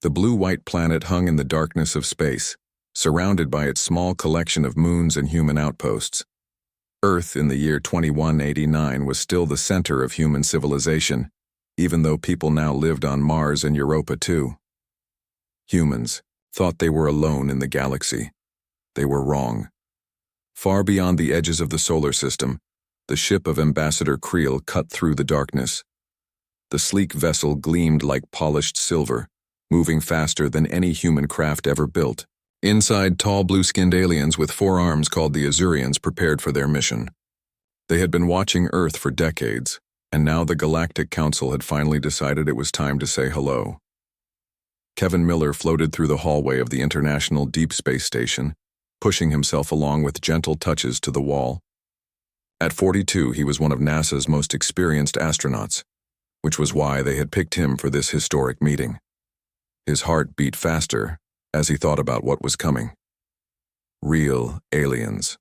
The blue-white planet hung in the darkness of space, surrounded by its small collection of moons and human outposts. Earth in the year 2189 was still the center of human civilization, even though people now lived on Mars and Europa too. Humans thought they were alone in the galaxy. They were wrong. Far beyond the edges of the solar system, the ship of Ambassador Creel cut through the darkness. The sleek vessel gleamed like polished silver, moving faster than any human craft ever built. Inside, tall blue-skinned aliens with 4 arms called the Azurians prepared for their mission. They had been watching Earth for decades, and now the Galactic Council had finally decided it was time to say hello. Kevin Miller floated through the hallway of the International Deep Space Station, pushing himself along with gentle touches to the wall. At 42, he was one of NASA's most experienced astronauts, which was why they had picked him for this historic meeting. His heart beat faster as he thought about what was coming. Real aliens.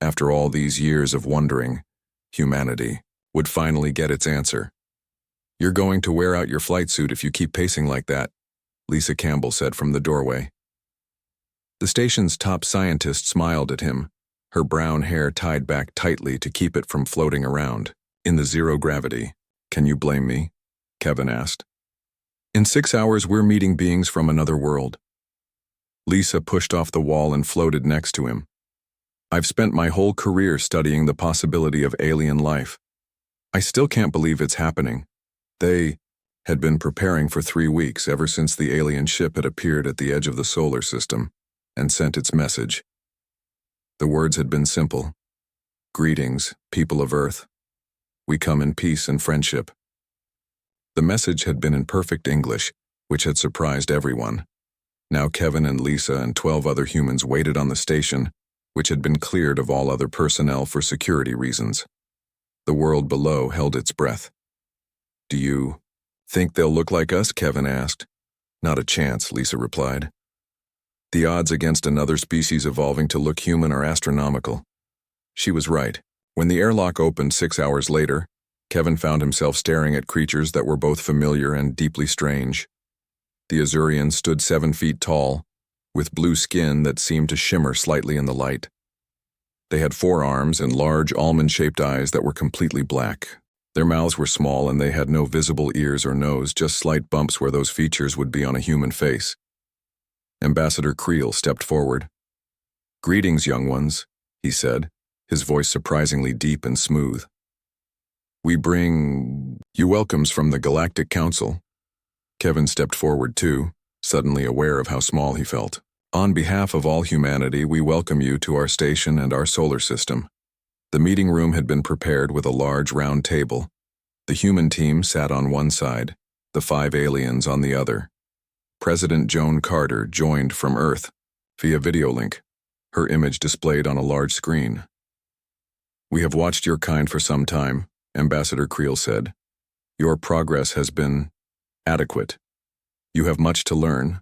After all these years of wondering, humanity would finally get its answer. "You're going to wear out your flight suit if you keep pacing like that," Lisa Campbell said from the doorway. The station's top scientist smiled at him, her brown hair tied back tightly to keep it from floating around. "In the zero gravity, can you blame me?" Kevin asked. "In 6 hours, we're meeting beings from another world." Lisa pushed off the wall and floated next to him. "I've spent my whole career studying the possibility of alien life. I still can't believe it's happening." They had been preparing for 3 weeks, ever since the alien ship had appeared at the edge of the solar system and sent its message. The words had been simple. "Greetings, people of Earth. We come in peace and friendship." The message had been in perfect English, which had surprised everyone. Now Kevin and Lisa and 12 other humans waited on the station, which had been cleared of all other personnel for security reasons. The world below held its breath. "Do you think they'll look like us?" Kevin asked. "Not a chance," Lisa replied. "The odds against another species evolving to look human are astronomical." She was right. When the airlock opened 6 hours later, Kevin found himself staring at creatures that were both familiar and deeply strange. The Azurians stood 7 feet tall, with blue skin that seemed to shimmer slightly in the light. They had 4 arms and large almond-shaped eyes that were completely black. Their mouths were small and they had no visible ears or nose, just slight bumps where those features would be on a human face. Ambassador Creel stepped forward. "Greetings, young ones," he said, his voice surprisingly deep and smooth. "We bring you welcomes from the Galactic Council." Kevin stepped forward too, suddenly aware of how small he felt. "On behalf of all humanity, we welcome you to our station and our solar system." The meeting room had been prepared with a large round table. The human team sat on one side, the 5 aliens on the other. President Joan Carter joined from Earth via video link, her image displayed on a large screen. "We have watched your kind for some time," Ambassador Creel said. "Your progress has been adequate. You have much to learn,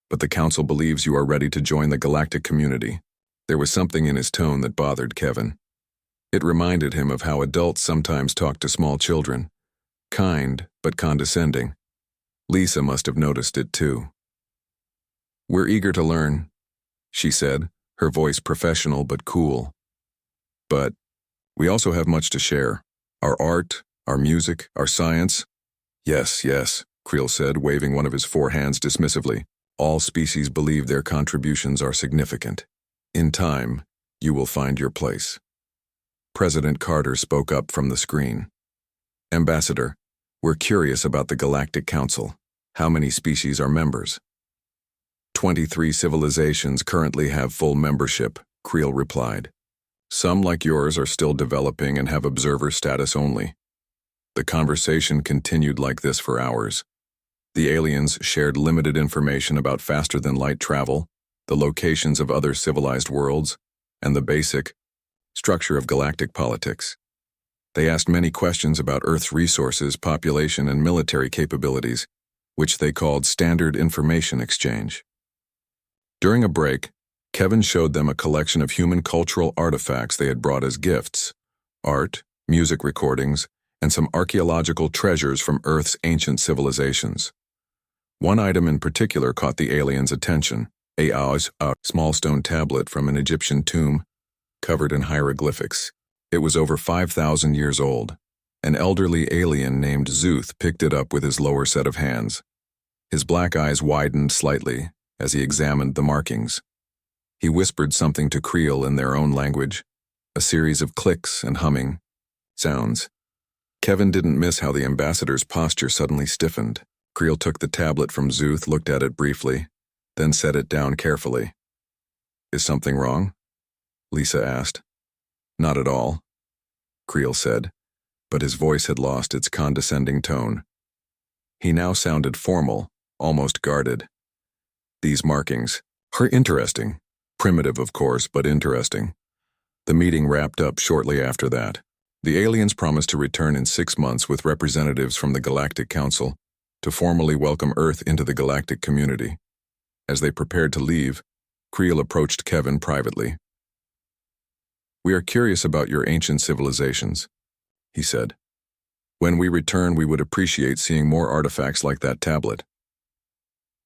but the Council believes you are ready to join the galactic community." There was something in his tone that bothered Kevin. It reminded him of how adults sometimes talk to small children, kind but condescending. Lisa must have noticed it too. "We're eager to learn," she said, her voice professional but cool. "But we also have much to share. Our art, our music, our science." "Yes, yes," Creel said, waving one of his 4 hands dismissively. "All species believe their contributions are significant. In time, you will find your place." President Carter spoke up from the screen. "Ambassador, we're curious about the Galactic Council. How many species are members?" 23 civilizations currently have full membership," Creel replied. "Some, like yours, are still developing and have observer status only." The conversation continued like this for hours. The aliens shared limited information about faster-than-light travel, the locations of other civilized worlds, and the basic structure of galactic politics. They asked many questions about Earth's resources, population, and military capabilities, which they called standard information exchange. During a break, Kevin showed them a collection of human cultural artifacts they had brought as gifts: art, music recordings, and some archaeological treasures from Earth's ancient civilizations. One item in particular caught the aliens' attention, a small stone tablet from an Egyptian tomb covered in hieroglyphics. It was over 5,000 years old. An elderly alien named Zuth picked it up with his lower set of hands. His black eyes widened slightly as he examined the markings. He whispered something to Creel in their own language, a series of clicks and humming sounds. Kevin didn't miss how the ambassador's posture suddenly stiffened. Creel took the tablet from Zuth, looked at it briefly, then set it down carefully. "Is something wrong?" Lisa asked. "Not at all," Creel said, but his voice had lost its condescending tone. He now sounded formal, almost guarded. "These markings are interesting. Primitive, of course, but interesting." The meeting wrapped up shortly after that. The aliens promised to return in 6 months with representatives from the Galactic Council to formally welcome Earth into the galactic community. As they prepared to leave, Creel approached Kevin privately. "We are curious about your ancient civilizations," he said. "When we return, we would appreciate seeing more artifacts like that tablet."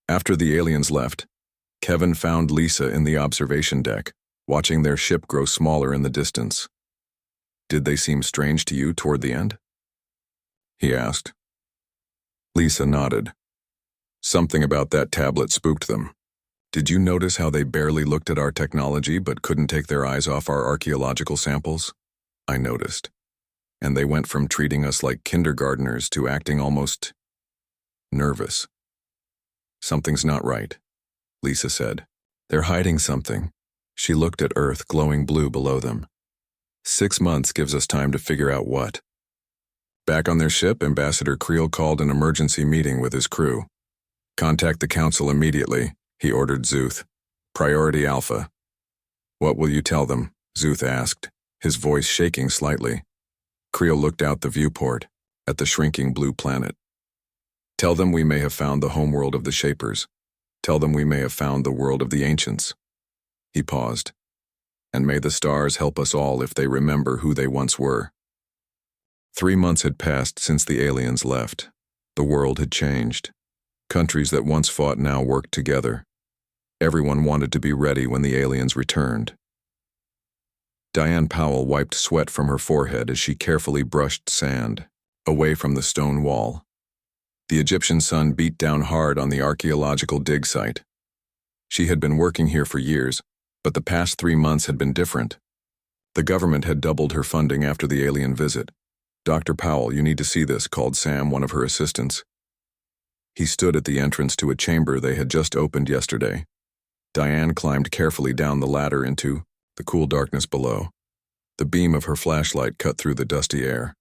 After the aliens left, Kevin found Lisa in the observation deck, watching their ship grow smaller in the distance. "Did they seem strange to you toward the end?" he asked. Lisa nodded. "Something about that tablet spooked them. Did you notice how they barely looked at our technology but couldn't take their eyes off our archaeological samples?" I noticed. "And they went from treating us like kindergartners to acting almost nervous." "Something's not right," Lisa said. "They're hiding something." She looked at Earth glowing blue below them. 6 months gives us time to figure out what." Back on their ship, Ambassador Creel called an emergency meeting with his crew. "Contact the Council immediately," he ordered Zuth. "Priority Alpha." "What will you tell them?" Zuth asked, his voice shaking slightly. Creel looked out the viewport, at the shrinking blue planet. "Tell them we may have found the homeworld of the Shapers. Tell them we may have found the world of the Ancients." He paused. "And may the stars help us all if they remember who they once were." 3 months had passed since the aliens left. The world had changed. Countries that once fought now worked together. Everyone wanted to be ready when the aliens returned. Diane Powell wiped sweat from her forehead as she carefully brushed sand away from the stone wall. The Egyptian sun beat down hard on the archaeological dig site. She had been working here for years, but the past 3 months had been different. The government had doubled her funding after the alien visit. "Dr. Powell, you need to see this," called Sam, one of her assistants. He stood at the entrance to a chamber they had just opened yesterday. Diane climbed carefully down the ladder into the cool darkness below. The beam of her flashlight cut through the dusty air.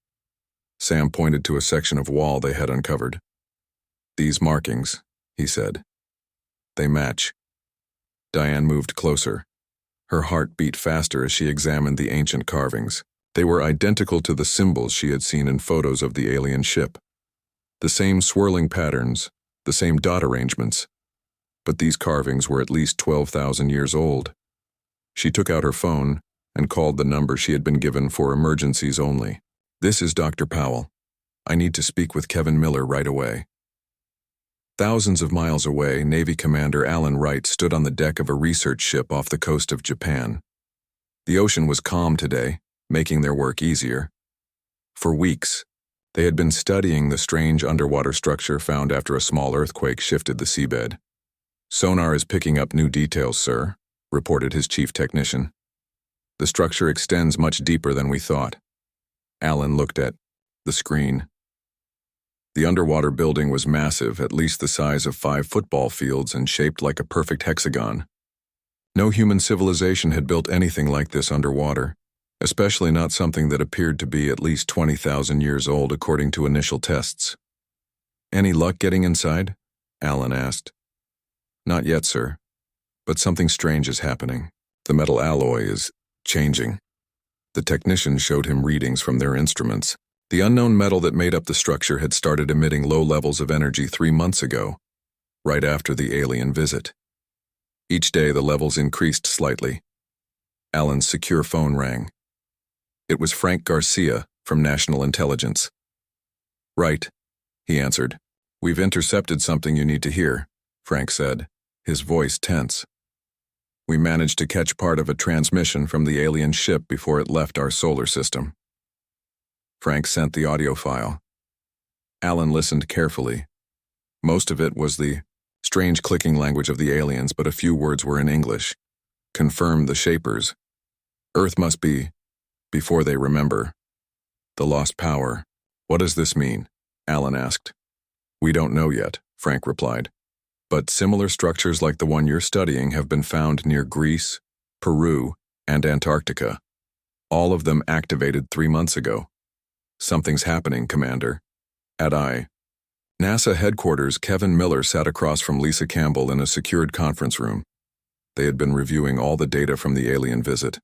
Sam pointed to a section of wall they had uncovered. "These markings," he said. "They match." Diane moved closer. Her heart beat faster as she examined the ancient carvings. They were identical to the symbols she had seen in photos of the alien ship. The same swirling patterns, the same dot arrangements. But these carvings were at least 12,000 years old. She took out her phone and called the number she had been given for emergencies only. "This is Dr. Powell. I need to speak with Kevin Miller right away." Thousands of miles away, Navy Commander Alan Wright stood on the deck of a research ship off the coast of Japan. The ocean was calm today, making their work easier. For weeks, they had been studying the strange underwater structure found after a small earthquake shifted the seabed. "Sonar is picking up new details, sir," reported his chief technician. "The structure extends much deeper than we thought." Alan looked at the screen. The underwater building was massive, at least the size of 5 football fields and shaped like a perfect hexagon. No human civilization had built anything like this underwater, especially not something that appeared to be at least 20,000 years old according to initial tests. "Any luck getting inside?" Alan asked. "Not yet, sir. But something strange is happening. The metal alloy is changing." The technician showed him readings from their instruments. The unknown metal that made up the structure had started emitting low levels of energy 3 months ago, right after the alien visit. Each day the levels increased slightly. Alan's secure phone rang. It was Frank Garcia from National Intelligence. "Right," he answered. We've intercepted something you need to hear, Frank said, his voice tense. We managed to catch part of a transmission from the alien ship before it left our solar system. Frank sent the audio file. Alan listened carefully. Most of it was the strange clicking language of the aliens, but a few words were in English. Confirm the Shapers. Earth must be, before they remember. The lost power. What does this mean? Alan asked. We don't know yet, Frank replied. But similar structures like the one you're studying have been found near Greece, Peru, and Antarctica. All of them activated 3 months ago. Something's happening, Commander. NASA headquarters. Kevin Miller sat across from Lisa Campbell in a secured conference room. They had been reviewing all the data from the alien visit.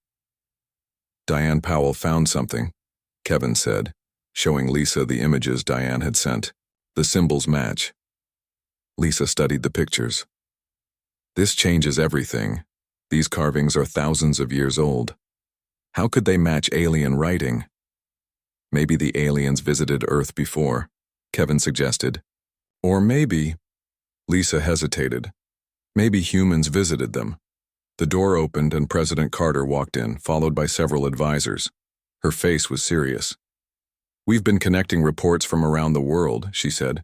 Diane Powell found something, Kevin said, showing Lisa the images Diane had sent. The symbols match. Lisa studied the pictures. This changes everything. These carvings are thousands of years old. How could they match alien writing? Maybe the aliens visited Earth before, Kevin suggested. Or maybe, Lisa hesitated, maybe humans visited them. The door opened and President Carter walked in, followed by several advisors. Her face was serious. We've been connecting reports from around the world, she said.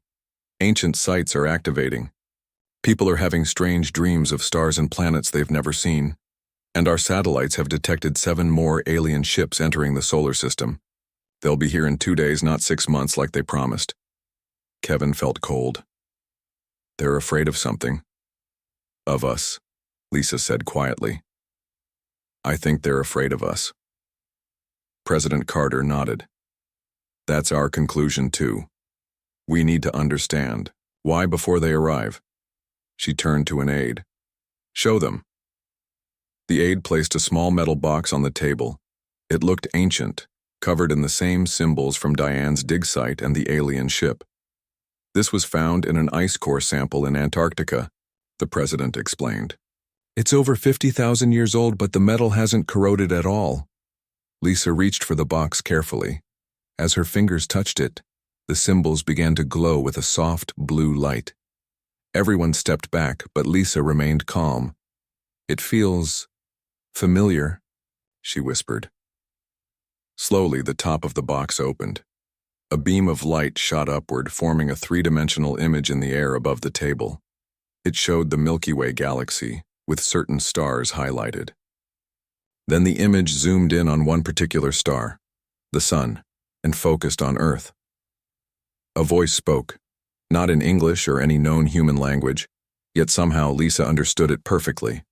Ancient sites are activating. People are having strange dreams of stars and planets they've never seen. And our satellites have detected 7 more alien ships entering the solar system. They'll be here in 2 days, not 6 months like they promised. Kevin felt cold. They're afraid of something. Of us, Lisa said quietly. I think they're afraid of us. President Carter nodded. That's our conclusion too. We need to understand. Why before they arrive? She turned to an aide. Show them. The aide placed a small metal box on the table. It looked ancient, covered in the same symbols from Diane's dig site and the alien ship. This was found in an ice core sample in Antarctica, the president explained. It's over 50,000 years old, but the metal hasn't corroded at all. Lisa reached for the box carefully. As her fingers touched it, the symbols began to glow with a soft blue light. Everyone stepped back, but Lisa remained calm. It feels familiar, she whispered. Slowly, the top of the box opened. A beam of light shot upward, forming a 3-dimensional image in the air above the table. It showed the Milky Way galaxy, with certain stars highlighted. Then the image zoomed in on one particular star, the sun, and focused on Earth. A voice spoke, not in English or any known human language, yet somehow Lisa understood it perfectly.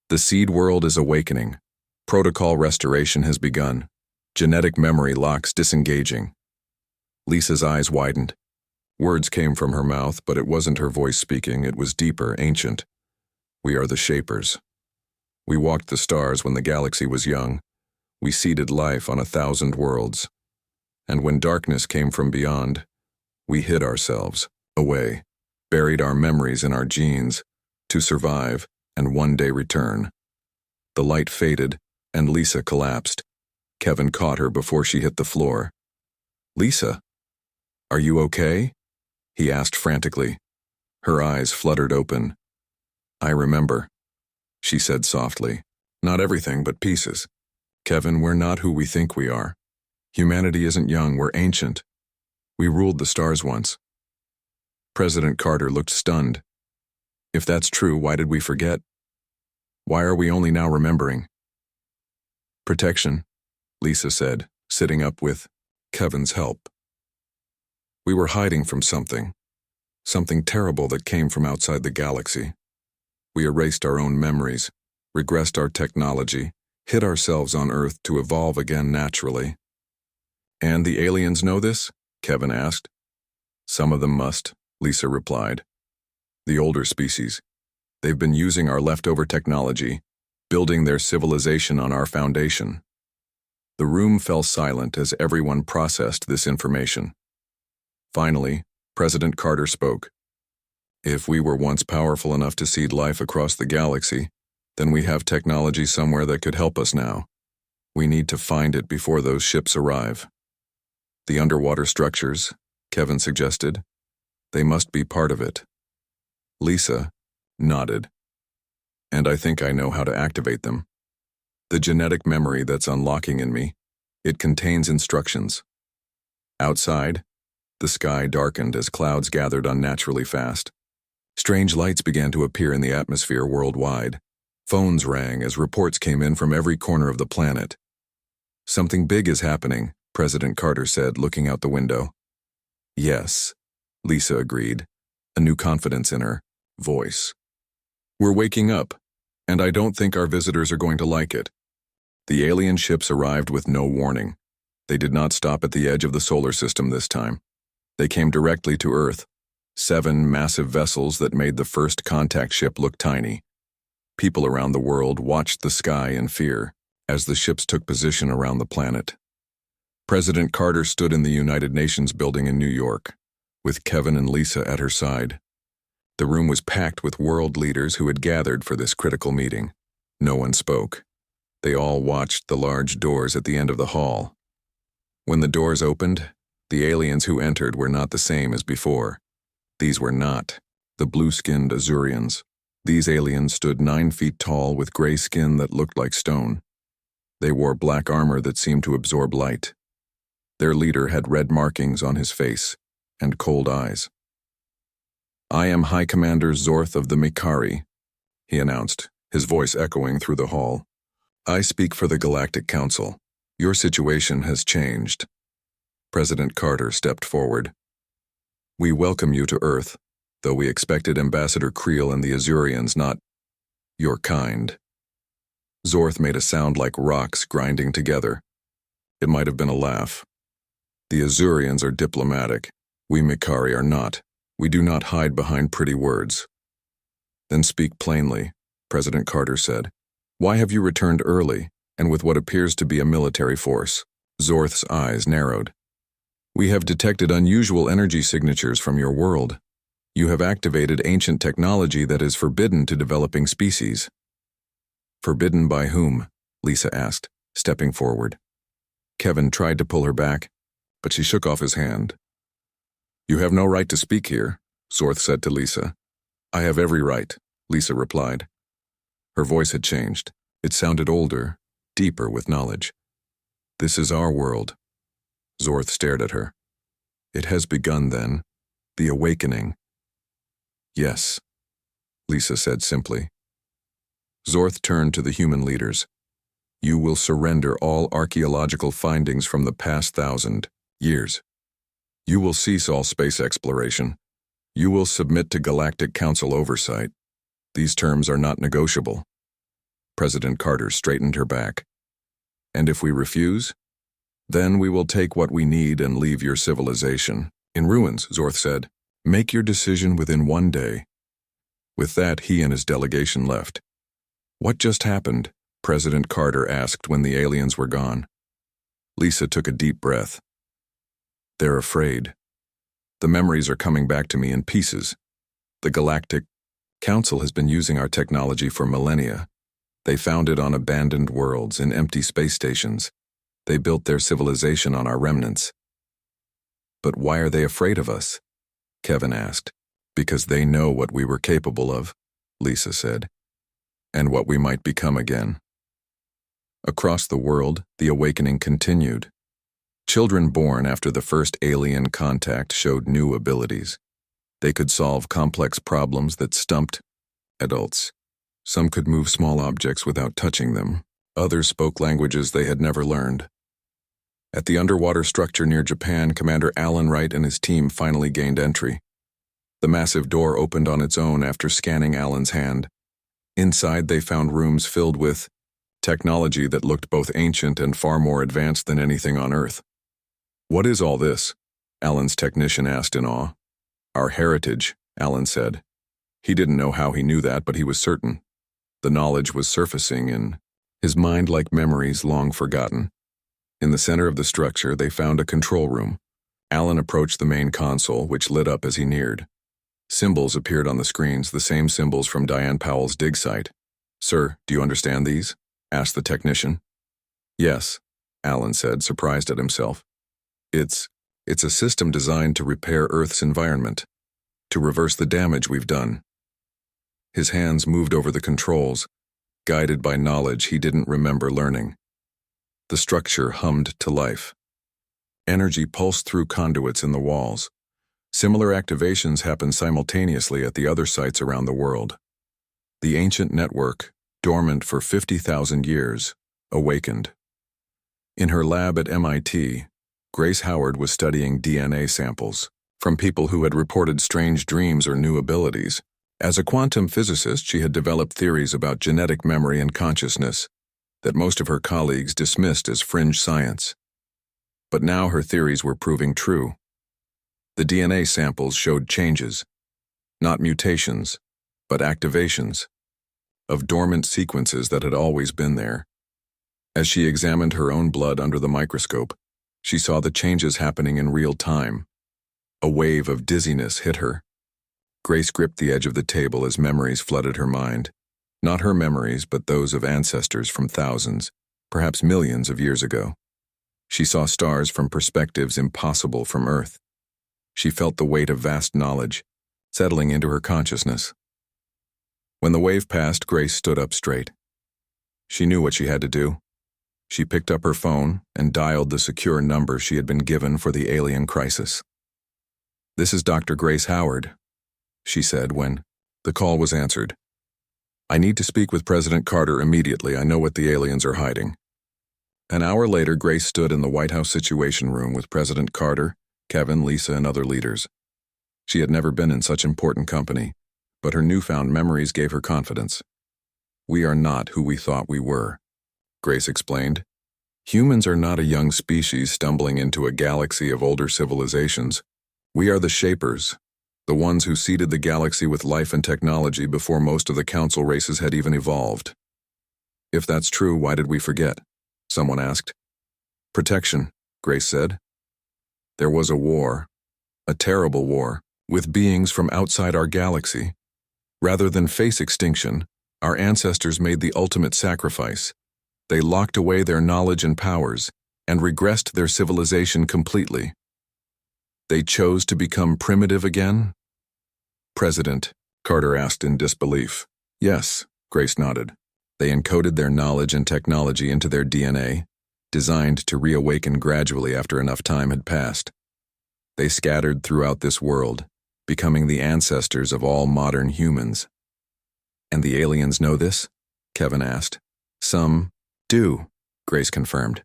The seed world is awakening. Protocol restoration has begun. Genetic memory locks disengaging. Lisa's eyes widened. Words came from her mouth, but it wasn't her voice speaking. It was deeper, ancient. We are the Shapers. We walked the stars when the galaxy was young. We seeded life on 1,000 worlds. And when darkness came from beyond, we hid ourselves, away, buried our memories in our genes, to survive and one day return. The light faded, and Lisa collapsed. Kevin caught her before she hit the floor. Lisa, are you okay? He asked frantically. Her eyes fluttered open. I remember, she said softly. Not everything, but pieces. Kevin, we're not who we think we are. Humanity isn't young, we're ancient. We ruled the stars once. President Carter looked stunned. If that's true, why did we forget? Why are we only now remembering? Protection, Lisa said, sitting up with Kevin's help. We were hiding from something terrible that came from outside the galaxy. We erased our own memories, regressed our technology, hid ourselves on Earth to evolve again naturally. And the aliens know this? Kevin asked. Some of them must, Lisa replied. The older species. They've been using our leftover technology, building their civilization on our foundation. The room fell silent as everyone processed this information. Finally, President Carter spoke. If we were once powerful enough to seed life across the galaxy, then we have technology somewhere that could help us now. We need to find it before those ships arrive. The underwater structures, Kevin suggested. They must be part of it. Lisa nodded. And I think I know how to activate them. The genetic memory that's unlocking in me, it contains instructions. Outside, the sky darkened as clouds gathered unnaturally fast. Strange lights began to appear in the atmosphere worldwide. Phones rang as reports came in from every corner of the planet. Something big is happening, President Carter said, looking out the window. Yes, Lisa agreed, a new confidence in her voice. We're waking up, and I don't think our visitors are going to like it. The alien ships arrived with no warning. They did not stop at the edge of the solar system this time. They came directly to Earth, 7 massive vessels that made the first contact ship look tiny. People around the world watched the sky in fear as the ships took position around the planet. President Carter stood in the United Nations building in New York, with Kevin and Lisa at her side. The room was packed with world leaders who had gathered for this critical meeting. No one spoke. They all watched the large doors at the end of the hall. When the doors opened, the aliens who entered were not the same as before. These were not the blue-skinned Azurians. These aliens stood 9 feet tall with gray skin that looked like stone. They wore black armor that seemed to absorb light. Their leader had red markings on his face and cold eyes. I am High Commander Zorth of the Mikari, he announced, his voice echoing through the hall. I speak for the Galactic Council. Your situation has changed. President Carter stepped forward. We welcome you to Earth, though we expected Ambassador Creel and the Azurians, not your kind. Zorth made a sound like rocks grinding together. It might have been a laugh. The Azurians are diplomatic. We Mikari are not. We do not hide behind pretty words. Then speak plainly, President Carter said. Why have you returned early, and with what appears to be a military force? Zorth's eyes narrowed. We have detected unusual energy signatures from your world. You have activated ancient technology that is forbidden to developing species. Forbidden by whom? Lisa asked, stepping forward. Kevin tried to pull her back, but she shook off his hand. You have no right to speak here, Zorth said to Lisa. I have every right, Lisa replied. Her voice had changed. It sounded older, deeper with knowledge. This is our world. Zorth stared at her. It has begun then, the awakening. Yes, Lisa said simply. Zorth turned to the human leaders. You will surrender all archaeological findings from the past 1,000 years. You will cease all space exploration. You will submit to Galactic Council oversight. These terms are not negotiable. President Carter straightened her back. And if we refuse? Then we will take what we need and leave your civilization in ruins, Zorth said. Make your decision within 1 day. With that, he and his delegation left. What just happened? President Carter asked when the aliens were gone. Lisa took a deep breath. They're afraid. The memories are coming back to me in pieces. The Galactic Council has been using our technology for millennia. They found it on abandoned worlds, in empty space stations. They built their civilization on our remnants. But why are they afraid of us? Kevin asked. Because they know what we were capable of, Lisa said, and what we might become again. Across the world, the awakening continued. Children born after the first alien contact showed new abilities. They could solve complex problems that stumped adults. Some could move small objects without touching them. Others spoke languages they had never learned. At the underwater structure near Japan, Commander Alan Wright and his team finally gained entry. The massive door opened on its own after scanning Alan's hand. Inside, they found rooms filled with technology that looked both ancient and far more advanced than anything on Earth. What is all this? Alan's technician asked in awe. Our heritage, Alan said. He didn't know how he knew that, but he was certain. The knowledge was surfacing in his mind like memories long forgotten. In the center of the structure, they found a control room. Alan approached the main console, which lit up as he neared. Symbols appeared on the screens, the same symbols from Diane Powell's dig site. Sir, do you understand these? Asked the technician. Yes, Alan said, surprised at himself. It's a system designed to repair Earth's environment. to reverse the damage we've done. His hands moved over the controls, guided by knowledge he didn't remember learning. The structure hummed to life. Energy pulsed through conduits in the walls. Similar activations happened simultaneously at the other sites around the world. The ancient network, dormant for 50,000 years, awakened. In her lab at MIT, Grace Howard was studying DNA samples from people who had reported strange dreams or new abilities. As a quantum physicist, she had developed theories about genetic memory and consciousness that most of her colleagues dismissed as fringe science. But now her theories were proving true. The DNA samples showed changes, not mutations, but activations, of dormant sequences that had always been there. As she examined her own blood under the microscope, she saw the changes happening in real time. A wave of dizziness hit her. Grace gripped the edge of the table as memories flooded her mind. Not her memories, but those of ancestors from thousands, perhaps millions of years ago. She saw stars from perspectives impossible from Earth. She felt the weight of vast knowledge, settling into her consciousness. When the wave passed, Grace stood up straight. She knew what she had to do. She picked up her phone and dialed the secure number she had been given for the alien crisis. "This is Dr. Grace Howard," she said when the call was answered. "I need to speak with President Carter immediately. I know what the aliens are hiding." An hour later, Grace stood in the White House Situation Room with President Carter, Kevin, Lisa, and other leaders. She had never been in such important company, but her newfound memories gave her confidence. "We are not who we thought we were," Grace explained. "Humans are not a young species stumbling into a galaxy of older civilizations. We are the shapers, the ones who seeded the galaxy with life and technology before most of the council races had even evolved." "If that's true, why did we forget?" someone asked. "Protection," Grace said. "There was a war, a terrible war, with beings from outside our galaxy. Rather than face extinction, our ancestors made the ultimate sacrifice. They locked away their knowledge and powers and regressed their civilization completely. They chose to become primitive again?" "President," Carter asked in disbelief. "Yes," Grace nodded. "They encoded their knowledge and technology into their DNA, designed to reawaken gradually after enough time had passed. They scattered throughout this world, becoming the ancestors of all modern humans." "And the aliens know this?" Kevin asked. "Some do," Grace confirmed.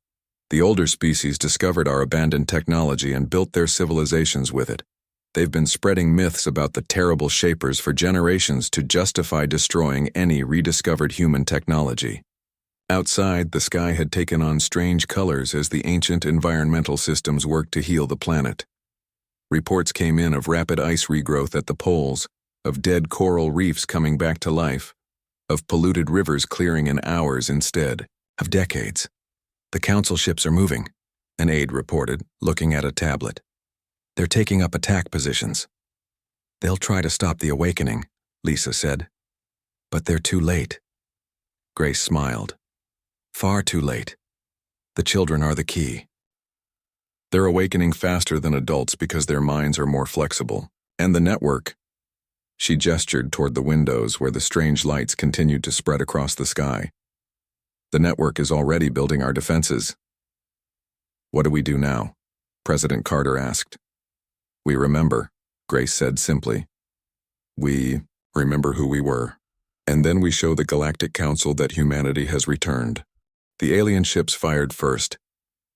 "The older species discovered our abandoned technology and built their civilizations with it. They've been spreading myths about the terrible shapers for generations to justify destroying any rediscovered human technology." Outside, the sky had taken on strange colors as the ancient environmental systems worked to heal the planet. Reports came in of rapid ice regrowth at the poles, of dead coral reefs coming back to life, of polluted rivers clearing in hours instead of decades. "The council ships are moving," an aide reported, looking at a tablet. "They're taking up attack positions." "They'll try to stop the awakening," Lisa said. "But they're too late." Grace smiled. "Far too late. The children are the key. They're awakening faster than adults because their minds are more flexible. And the network." She gestured toward the windows where the strange lights continued to spread across the sky. "The network is already building our defenses." "What do we do now?" President Carter asked. "We remember," Grace said simply. "We remember who we were. And then we show the Galactic Council that humanity has returned." The alien ships fired first.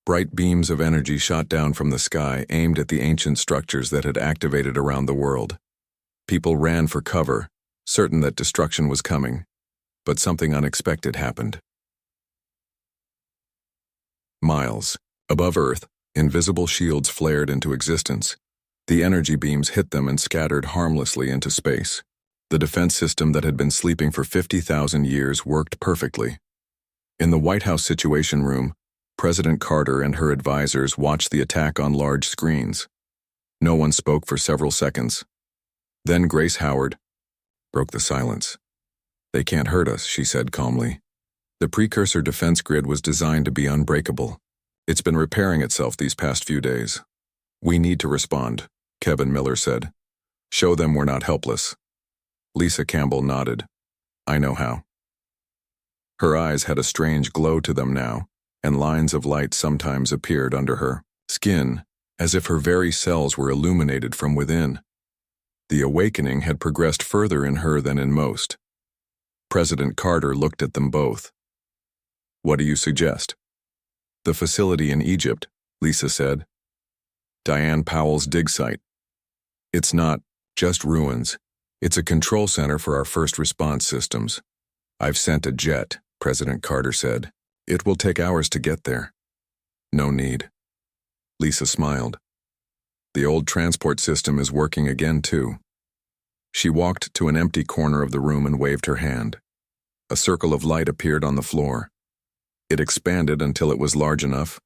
Bright beams of energy shot down from the sky, aimed at the ancient structures that had activated around the world. People ran for cover, certain that destruction was coming. But something unexpected happened. Miles above Earth, invisible shields flared into existence. The energy beams hit them and scattered harmlessly into space. The defense system that had been sleeping for 50,000 years worked perfectly. In the White House Situation Room, President Carter and her advisors watched the attack on large screens. No one spoke for several seconds. Then Grace Howard broke the silence. "They can't hurt us," she said calmly. "The precursor defense grid was designed to be unbreakable. It's been repairing itself these past few days." "We need to respond," Kevin Miller said. Show them we're not helpless. Lisa Campbell nodded. I know how. Her eyes had a strange glow to them now, and lines of light sometimes appeared under her skin, as if her very cells were illuminated from within. The awakening had progressed further in her than in most. President Carter looked at them both. What do you suggest? The facility in Egypt, Lisa said. Diane Powell's dig site. It's not just ruins. It's a control center for our first response systems. I've sent a jet, President Carter said. It will take hours to get there. No need. Lisa smiled. The old transport system is working again, too. She walked to an empty corner of the room and waved her hand. A circle of light appeared on the floor. It expanded until it was large enough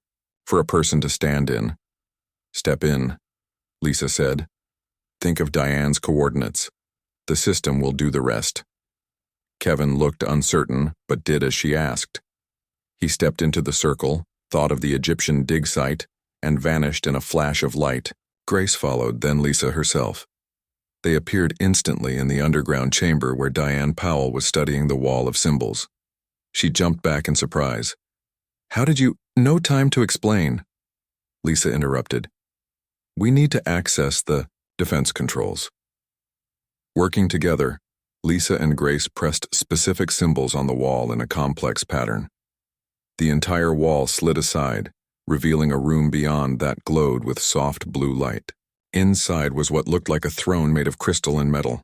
for a person to stand in. Step in, Lisa said. Think of Diane's coordinates. The system will do the rest. Kevin looked uncertain, but did as she asked. He stepped into the circle, thought of the Egyptian dig site, and vanished in a flash of light. Grace followed, then Lisa herself. They appeared instantly in the underground chamber where Diane Powell was studying the wall of symbols. She jumped back in surprise. How did you— No time to explain, Lisa interrupted. We need to access the defense controls. Working together, Lisa and Grace pressed specific symbols on the wall in a complex pattern. The entire wall slid aside, revealing a room beyond that glowed with soft blue light. Inside was what looked like a throne made of crystal and metal.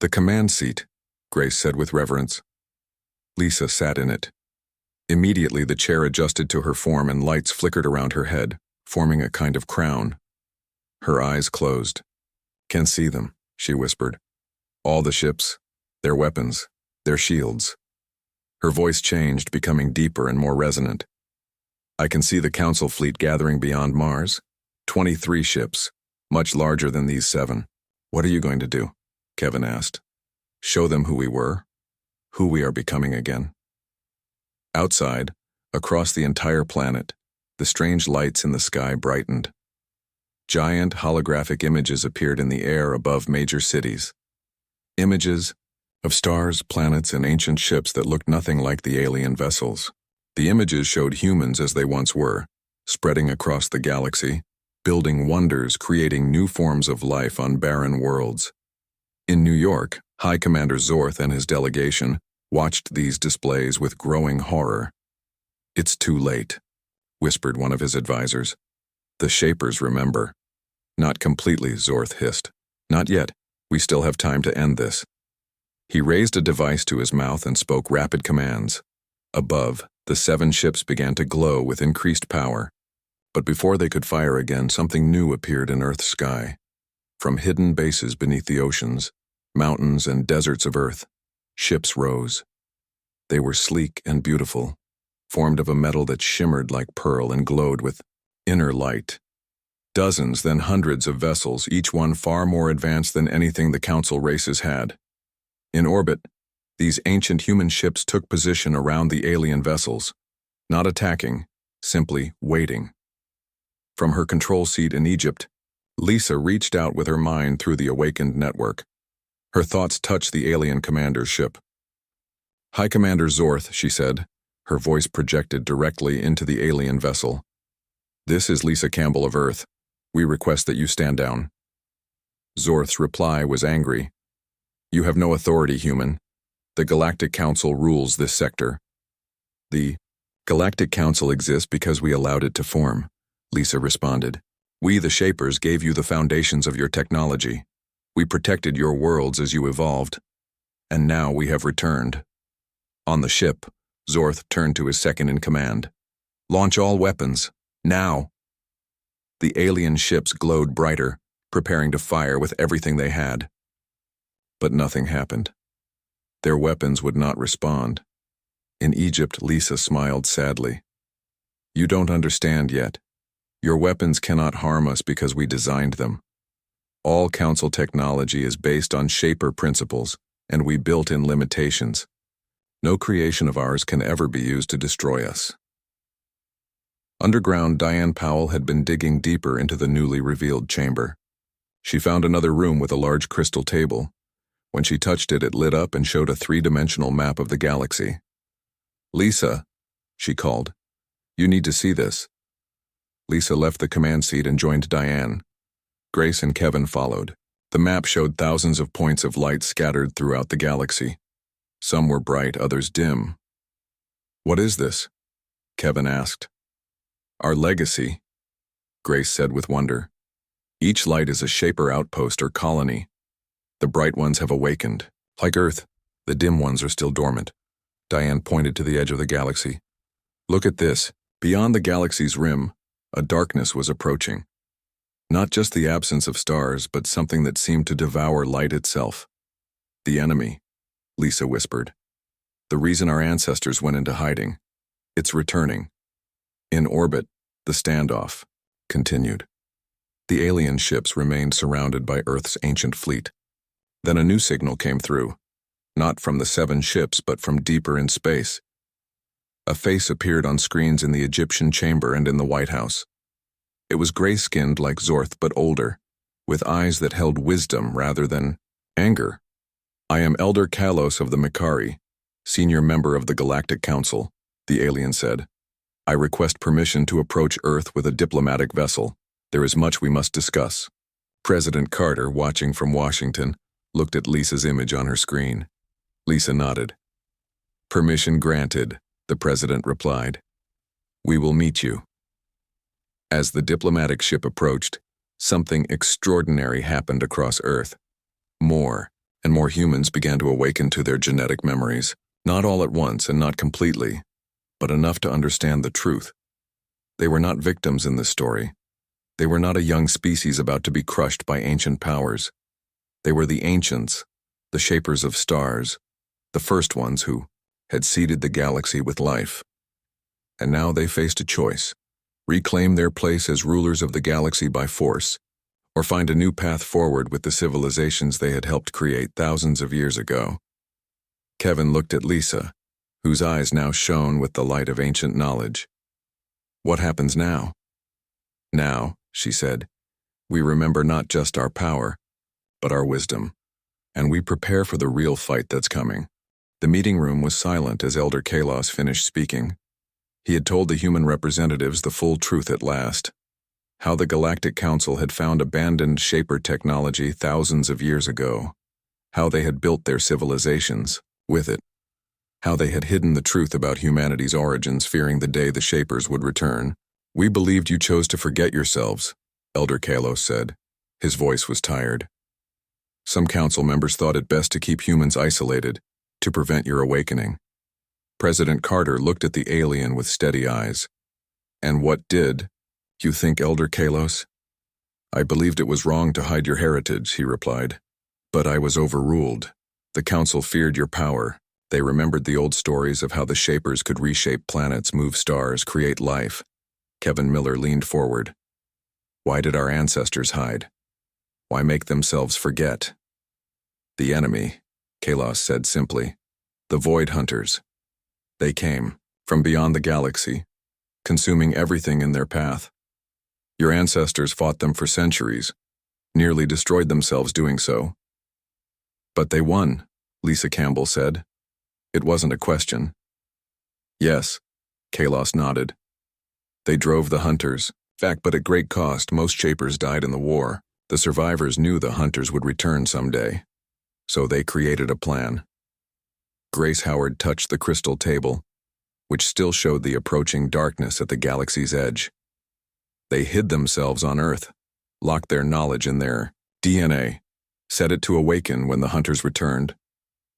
The command seat, Grace said with reverence. Lisa sat in it. Immediately the chair adjusted to her form and lights flickered around her head, forming a kind of crown. Her eyes closed. Can see them, she whispered. All the ships, their weapons, their shields. Her voice changed, becoming deeper and more resonant. I can see the Council fleet gathering beyond Mars. 23 ships, much larger than these 7. What are you going to do? Kevin asked. Show them who we were, who we are becoming again. Outside, across the entire planet, the strange lights in the sky brightened. Giant holographic images appeared in the air above major cities. Images of stars, planets, and ancient ships that looked nothing like the alien vessels. The images showed humans as they once were, spreading across the galaxy, building wonders, creating new forms of life on barren worlds. In New York, High Commander Zorth and his delegation watched these displays with growing horror. It's too late, whispered one of his advisors. The Shapers remember. Not completely, Zorth hissed. Not yet. We still have time to end this. He raised a device to his mouth and spoke rapid commands. Above, the 7 ships began to glow with increased power. But before they could fire again, something new appeared in Earth's sky. From hidden bases beneath the oceans, mountains and deserts of Earth, ships rose. They were sleek and beautiful, formed of a metal that shimmered like pearl and glowed with inner light. Dozens, then hundreds of vessels, each one far more advanced than anything the Council races had. In orbit, these ancient human ships took position around the alien vessels, not attacking, simply waiting. From her control seat in Egypt, Lisa reached out with her mind through the awakened network. Her thoughts touched the alien commander's ship. High Commander Zorth, she said, her voice projected directly into the alien vessel. This is Lisa Campbell of Earth. We request that you stand down. Zorth's reply was angry. You have no authority, human. The Galactic Council rules this sector. The Galactic Council exists because we allowed it to form, Lisa responded. We, the Shapers, gave you the foundations of your technology. We protected your worlds as you evolved. And now we have returned. On the ship, Zorth turned to his second-in-command. Launch all weapons, now. The alien ships glowed brighter, preparing to fire with everything they had. But nothing happened. Their weapons would not respond. In Egypt, Lisa smiled sadly. You don't understand yet. Your weapons cannot harm us because we designed them. All Council technology is based on Shaper principles, and we built in limitations. No creation of ours can ever be used to destroy us. Underground, Diane Powell had been digging deeper into the newly revealed chamber. She found another room with a large crystal table. When she touched it, it lit up and showed a three-dimensional map of the galaxy. "Lisa," she called, "you need to see this." Lisa left the command seat and joined Diane. Grace and Kevin followed. The map showed thousands of points of light scattered throughout the galaxy. Some were bright, others dim. "What is this?" Kevin asked. "Our legacy," Grace said with wonder. "Each light is a Shaper outpost or colony. The bright ones have awakened. Like Earth, the dim ones are still dormant." Diane pointed to the edge of the galaxy. "Look at this. Beyond the galaxy's rim, a darkness was approaching. Not just the absence of stars, but something that seemed to devour light itself." "The enemy," Lisa whispered. "The reason our ancestors went into hiding. It's returning." In orbit, the standoff continued. The alien ships remained surrounded by Earth's ancient fleet. Then a new signal came through, not from the 7 ships, but from deeper in space. A face appeared on screens in the Egyptian chamber and in the White House. It was gray-skinned like Zorth, but older, with eyes that held wisdom rather than anger. "I am Elder Kalos of the Mikari, senior member of the Galactic Council," the alien said. "I request permission to approach Earth with a diplomatic vessel. There is much we must discuss." President Carter, watching from Washington, looked at Lisa's image on her screen. Lisa nodded. "Permission granted," the president replied. "We will meet you." As the diplomatic ship approached, something extraordinary happened across Earth. More and more humans began to awaken to their genetic memories, not all at once and not completely, but enough to understand the truth. They were not victims in this story. They were not a young species about to be crushed by ancient powers. They were the ancients, the shapers of stars, the first ones who had seeded the galaxy with life. And now they faced a choice: reclaim their place as rulers of the galaxy by force, or find a new path forward with the civilizations they had helped create thousands of years ago. Kevin looked at Lisa, whose eyes now shone with the light of ancient knowledge. "What happens now?" "Now," she said, "we remember not just our power, but our wisdom, and we prepare for the real fight that's coming." The meeting room was silent as Elder Kalos finished speaking. He had told the human representatives the full truth at last. How the Galactic Council had found abandoned Shaper technology thousands of years ago. How they had built their civilizations with it. How they had hidden the truth about humanity's origins, fearing the day the Shapers would return. "We believed you chose to forget yourselves," Elder Kalos said. His voice was tired. "Some council members thought it best to keep humans isolated, to prevent your awakening." President Carter looked at the alien with steady eyes. "And what did you think, Elder Kalos?" "I believed it was wrong to hide your heritage," he replied. "But I was overruled. The council feared your power. They remembered the old stories of how the Shapers could reshape planets, move stars, create life." Kevin Miller leaned forward. "Why did our ancestors hide? Why make themselves forget?" "The enemy," Kalos said simply. "The Void Hunters. They came from beyond the galaxy, consuming everything in their path. Your ancestors fought them for centuries, nearly destroyed themselves doing so." "But they won," Lisa Campbell said. "It wasn't a question." "Yes," Kalos nodded. "They drove the Hunters. Fact, but at great cost. Most Shapers died in the war. The survivors knew the Hunters would return someday. So they created a plan." Grace Howard touched the crystal table, which still showed the approaching darkness at the galaxy's edge. "They hid themselves on Earth, locked their knowledge in their DNA, set it to awaken when the Hunters returned,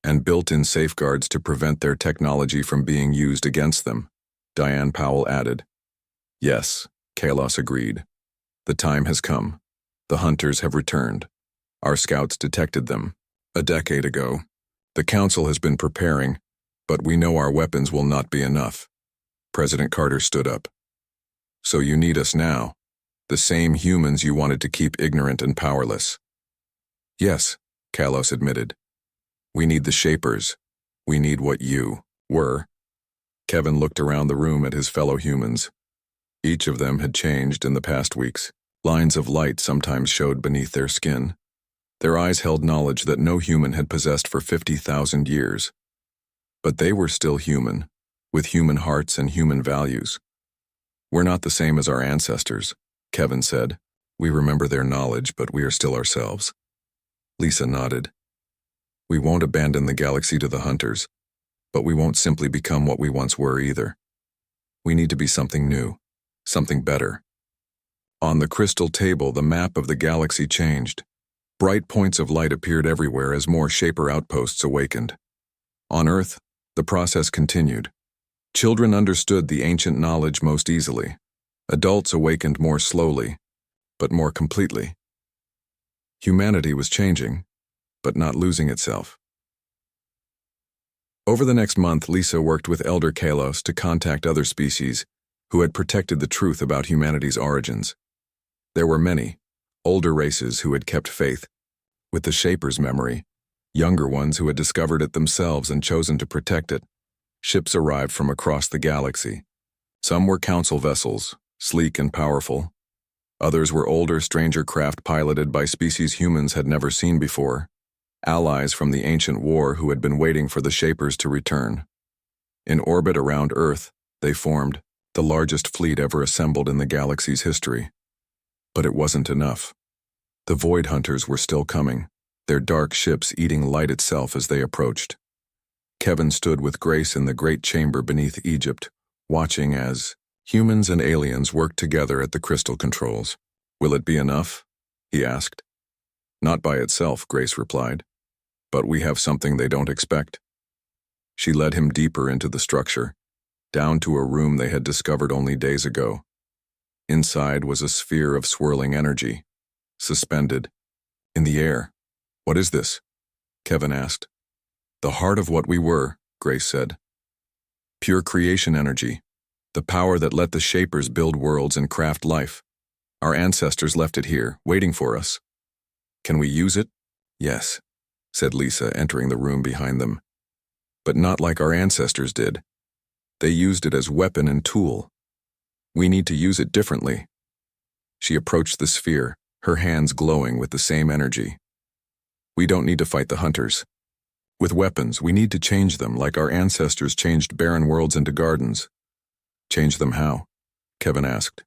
and built in safeguards to prevent their technology from being used against them," Diane Powell added. "Yes," Kalos agreed. "The time has come. The Hunters have returned. Our scouts detected them a decade ago. The Council has been preparing, but we know our weapons will not be enough." President Carter stood up. "So you need us now, the same humans you wanted to keep ignorant and powerless." "Yes," Kalos admitted. "We need the Shapers. We need what you were." Kevin looked around the room at his fellow humans. Each of them had changed in the past weeks. Lines of light sometimes showed beneath their skin. Their eyes held knowledge that no human had possessed for 50,000 years. But they were still human, with human hearts and human values. "We're not the same as our ancestors," Kevin said. "We remember their knowledge, but we are still ourselves." Lisa nodded. "We won't abandon the galaxy to the hunters, but we won't simply become what we once were either. We need to be something new, something better." On the crystal table, the map of the galaxy changed. Bright points of light appeared everywhere as more Shaper outposts awakened. On Earth, the process continued. Children understood the ancient knowledge most easily. Adults awakened more slowly, but more completely. Humanity was changing, but not losing itself. Over the next month, Lisa worked with Elder Kalos to contact other species who had protected the truth about humanity's origins. There were many, older races who had kept faith, with the Shaper's memory, younger ones who had discovered it themselves and chosen to protect it. Ships arrived from across the galaxy. Some were council vessels, sleek and powerful. Others were older stranger craft piloted by species humans had never seen before, allies from the ancient war who had been waiting for the Shapers to return. In orbit around Earth, they formed the largest fleet ever assembled in the galaxy's history. But it wasn't enough. The Void Hunters were still coming, their dark ships eating light itself as they approached. Kevin stood with Grace in the great chamber beneath Egypt, watching as humans and aliens worked together at the crystal controls. "Will it be enough?" he asked. "Not by itself," Grace replied. "But we have something they don't expect." She led him deeper into the structure, down to a room they had discovered only days ago. Inside was a sphere of swirling energy, suspended in the air. "What is this?" Kevin asked. "The heart of what we were," Grace said. "Pure creation energy, the power that let the Shapers build worlds and craft life. Our ancestors left it here, waiting for us. Can we use it?" "Yes," said Lisa, entering the room behind them. "But not like our ancestors did. They used it as weapon and tool. We need to use it differently." She approached the sphere, her hands glowing with the same energy. "We don't need to fight the hunters. With weapons, we need to change them like our ancestors changed barren worlds into gardens." "Change them how?" Kevin asked.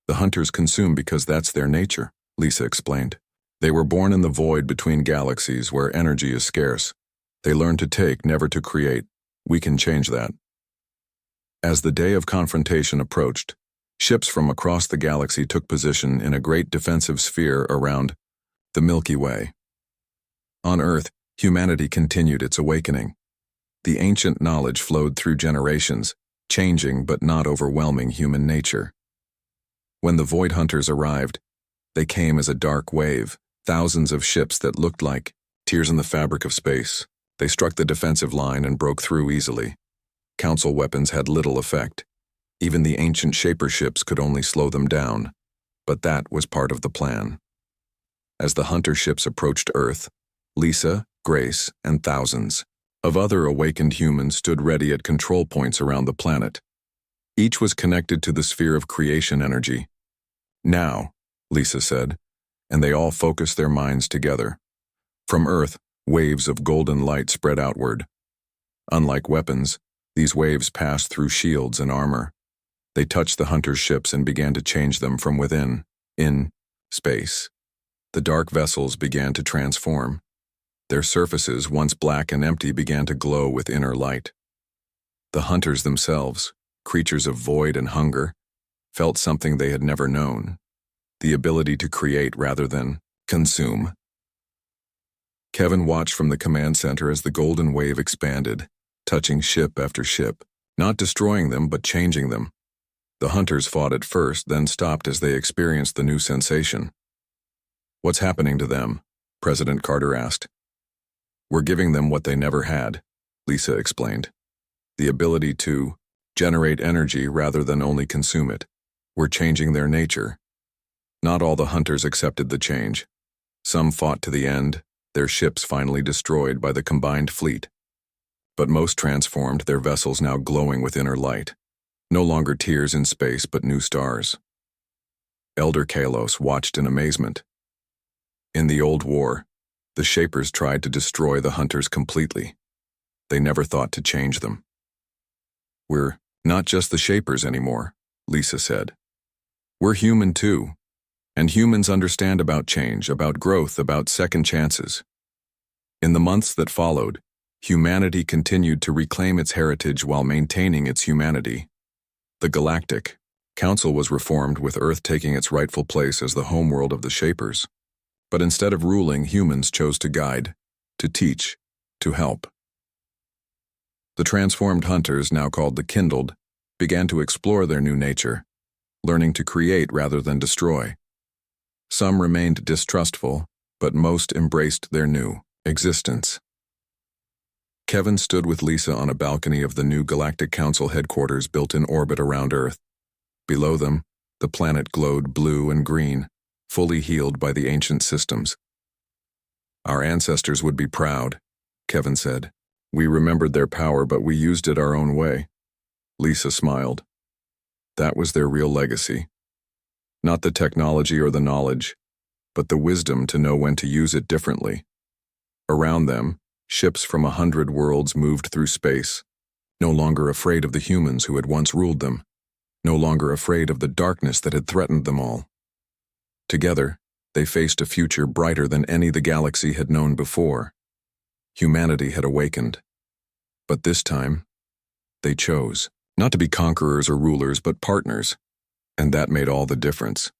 "The hunters consume because that's their nature," Lisa explained. "They were born in the void between galaxies where energy is scarce. They learn to take, never to create. We can change that." As the day of confrontation approached, ships from across the galaxy took position in a great defensive sphere around the Milky Way. On Earth, humanity continued its awakening. The ancient knowledge flowed through generations, changing but not overwhelming human nature. When the Void Hunters arrived, they came as a dark wave, thousands of ships that looked like tears in the fabric of space. They struck the defensive line and broke through easily. Council weapons had little effect. Even the ancient Shaper ships could only slow them down, but that was part of the plan. As the Hunter ships approached Earth, Lisa, Grace, and thousands of other awakened humans stood ready at control points around the planet. Each was connected to the sphere of creation energy. "Now," Lisa said, and they all focused their minds together. From Earth, waves of golden light spread outward. Unlike weapons, these waves passed through shields and armor. They touched the Hunters' ships and began to change them from within. In space, the dark vessels began to transform. Their surfaces, once black and empty, began to glow with inner light. The Hunters themselves, creatures of void and hunger, felt something they had never known: the ability to create rather than consume. Kevin watched from the command center as the golden wave expanded, touching ship after ship, not destroying them but changing them. The Hunters fought at first, then stopped as they experienced the new sensation. "What's happening to them?" President Carter asked. "We're giving them what they never had," Lisa explained. "The ability to generate energy rather than only consume it. We're changing their nature." Not all the Hunters accepted the change. Some fought to the end, their ships finally destroyed by the combined fleet. But most transformed, their vessels now glowing with inner light. No longer tears in space, but new stars. Elder Kalos watched in amazement. In the old war, the Shapers tried to destroy the Hunters completely. They never thought to change them. "We're not just the Shapers anymore," Lisa said. "We're human too. And humans understand about change, about growth, about second chances." In the months that followed, humanity continued to reclaim its heritage while maintaining its humanity. The Galactic Council was reformed, with Earth taking its rightful place as the homeworld of the Shapers. But instead of ruling, humans chose to guide, to teach, to help. The transformed Hunters, now called the Kindled, began to explore their new nature, learning to create rather than destroy. Some remained distrustful, but most embraced their new existence. Kevin stood with Lisa on a balcony of the new Galactic Council headquarters built in orbit around Earth. Below them, the planet glowed blue and green, fully healed by the ancient systems. "Our ancestors would be proud," Kevin said. "We remembered their power, but we used it our own way." Lisa smiled. That was their real legacy. Not the technology or the knowledge, but the wisdom to know when to use it differently. Around them, ships from 100 worlds moved through space, no longer afraid of the humans who had once ruled them, no longer afraid of the darkness that had threatened them all. Together, they faced a future brighter than any the galaxy had known before. Humanity had awakened. But this time, they chose not to be conquerors or rulers, but partners, and that made all the difference.